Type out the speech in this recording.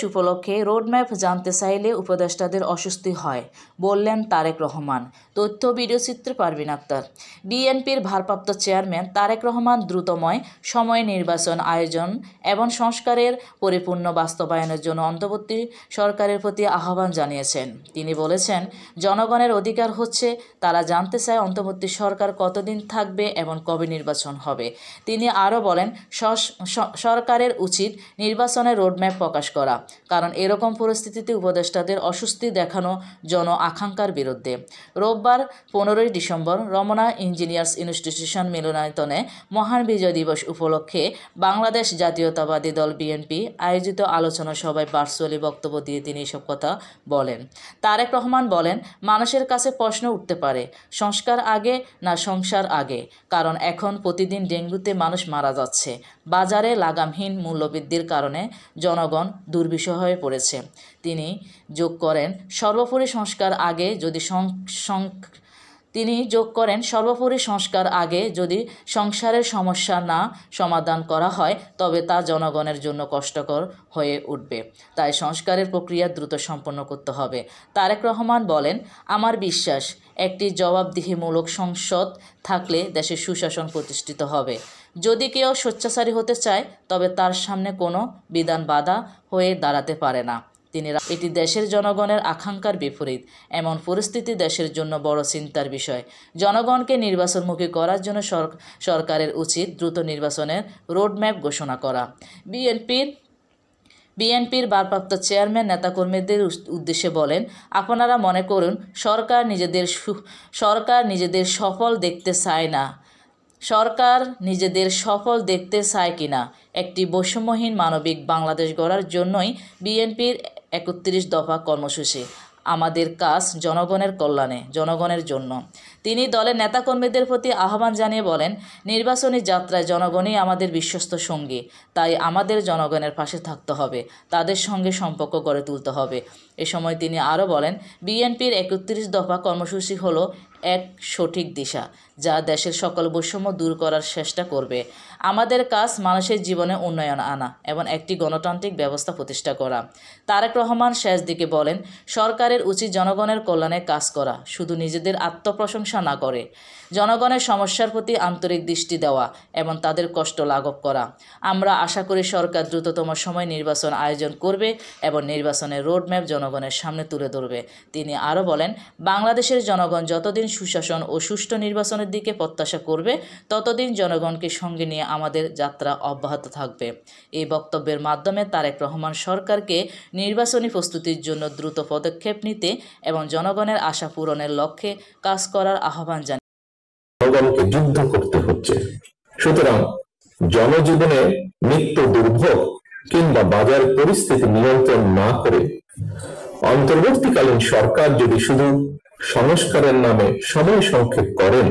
উপলক্ষে রোডম্যাপ জানতে চাইলে উপদেষ্টাদের অস্বস্তি হয়, বললেন তারেক রহমান। তথ্য ভিডিওচিত্রে পারভিন আক্তার। বিএনপির ভারপ্রাপ্ত চেয়ারম্যান তারেক রহমান দ্রুতময় সময়ে নির্বাচন আয়োজন এবং সংস্কারের পরিপূর্ণ বাস্তবায়নের জন্য অন্তর্বর্তী সরকারের প্রতি আহ্বান জানিয়েছেন। তিনি বলেছেন, জনগণের অধিকার হচ্ছে তারা জানতে চায় অন্তর্বর্তী সরকার কতদিন থাকবে এবং কবে নির্বাচন হবে। তিনি আরও বলেন, সরকারের উচিত নির্বাচনের রোডম্যাপ প্রকাশ করা, কারণ এরকম পরিস্থিতিতে উপদেষ্টাদের অস্বস্তি দেখানো জন আকাঙ্ক্ষার বিরুদ্ধে। রোববার 15 ডিসেম্বর রমনা ইঞ্জিনিয়ার্স ইনস্টিটিউশন মিলনায়তনে মহান বিজয় দিবস উপলক্ষে বাংলাদেশ জাতীয়তাবাদী দল বিএনপি আয়োজিত আলোচনা সভায় ভার্চুয়ালি বক্তব্য দিয়ে তিনি এসব কথা বলেন। তারেক রহমান বলেন, মানুষের কাছে প্রশ্ন উঠতে পারে, সংস্কার আগে না সংসার আগে, কারণ এখন প্রতিদিন ডেঙ্গুতে মানুষ মারা যাচ্ছে। বাজারে লাগামহীন মূল্যবৃদ্ধির কারণে জনগণ দুর্বিষহ হয়ে পড়েছে। তিনি যোগ করেন, সর্বোপরি সংস্কার আগে যদি সংসারের সমস্যা না সমাধান করা হয় তবে তা জনগণের জন্য কষ্টকর হয়ে উঠবে। তাই সংস্কারের প্রক্রিয়া দ্রুত সম্পন্ন করতে হবে। তারেক রহমান বলেন, আমার বিশ্বাস একটি জবাবদিহিমূলক সংসদ থাকলে দেশে সুশাসন প্রতিষ্ঠিত হবে। যদি কেউ স্বেচ্ছাচারী হতে চায় তবে তার সামনে কোনো বিধান বাধা হয়ে দাঁড়াতে পারে না। এটি দেশের জনগণের আকাঙ্ক্ষার বিপরীত। এমন পরিস্থিতি দেশের জন্য বড় চিন্তার বিষয়। জনগণকে নির্বাচনমুখী করার জন্য সরকারের উচিত দ্রুত নির্বাচনের রোডম্যাপ ঘোষণা করা। বিএনপির ভারপ্রাপ্ত চেয়ারম্যান নেতাকর্মীদের উদ্দেশ্যে বলেন, আপনারা মনে করুন সরকার নিজেদের সফল দেখতে চায় না। সরকার নিজেদের সফল দেখতে চায় কিনা একটি বৈষম্যহীন মানবিক বাংলাদেশ গড়ার জন্যই বিএনপির 31 দফা কর্মসূচি। আমাদের কাজ জনগণের কল্যাণে, জনগণের জন্য। তিনি দলের নেতাকর্মীদের প্রতি আহ্বান জানিয়ে বলেন, নির্বাচনী যাত্রায় জনগণই আমাদের বিশ্বস্ত সঙ্গী। তাই আমাদের জনগণের পাশে থাকতে হবে, তাদের সঙ্গে সম্পর্ক গড়ে তুলতে হবে। এ সময় তিনি আরও বলেন, বিএনপির 31 দফা কর্মসূচি হলো এক সঠিক দিশা, যা দেশের সকল বৈষম্য দূর করার চেষ্টা করবে। আমাদের কাজ মানুষের জীবনে উন্নয়ন আনা এবং একটি গণতান্ত্রিক ব্যবস্থা প্রতিষ্ঠা করা। তারেক রহমান শেষ দিকে বলেন, সরকারের উচিত জনগণের কল্যাণে কাজ করা, শুধু নিজেদের আত্মপ্রশংসা না করে জনগণের সমস্যার প্রতি আন্তরিক দৃষ্টি দেওয়া এবং তাদের কষ্ট লাঘব করা। আমরা আশা করি সরকার দ্রুততম সময়ে নির্বাচন আয়োজন করবে এবং নির্বাচনের রোডম্যাপ জনগণের সামনে তুলে ধরবে। তিনি আরও বলেন, বাংলাদেশের জনগণ যতদিন সুশাসন ও সুষ্ঠু নির্বাচনের দিকে প্রত্যাশা করবে ততদিন জনগণকে সঙ্গে নিয়ে আমাদের যাত্রা অব্যাহত থাকবে। এই বক্তব্যের মাধ্যমে তারেক রহমান সরকারকে নির্বাচনী প্রস্তুতির জন্য দ্রুত পদক্ষেপ নিতে এবং জনগণের আশা পূরণের লক্ষ্যে কাজ করার আহ্বান জানিয়েছেন। জনগণকে যুদ্ধ করতে হচ্ছে। সুতরাং জনজীবনে নিত্য দুর্ভোগ কিংবা বাজার পরিস্থিতি নিয়ন্ত্রণ না করে অন্তর্বর্তীকালীন সরকার যদি শুধু সংস্কারের নামে সময় সংক্ষেপ করেন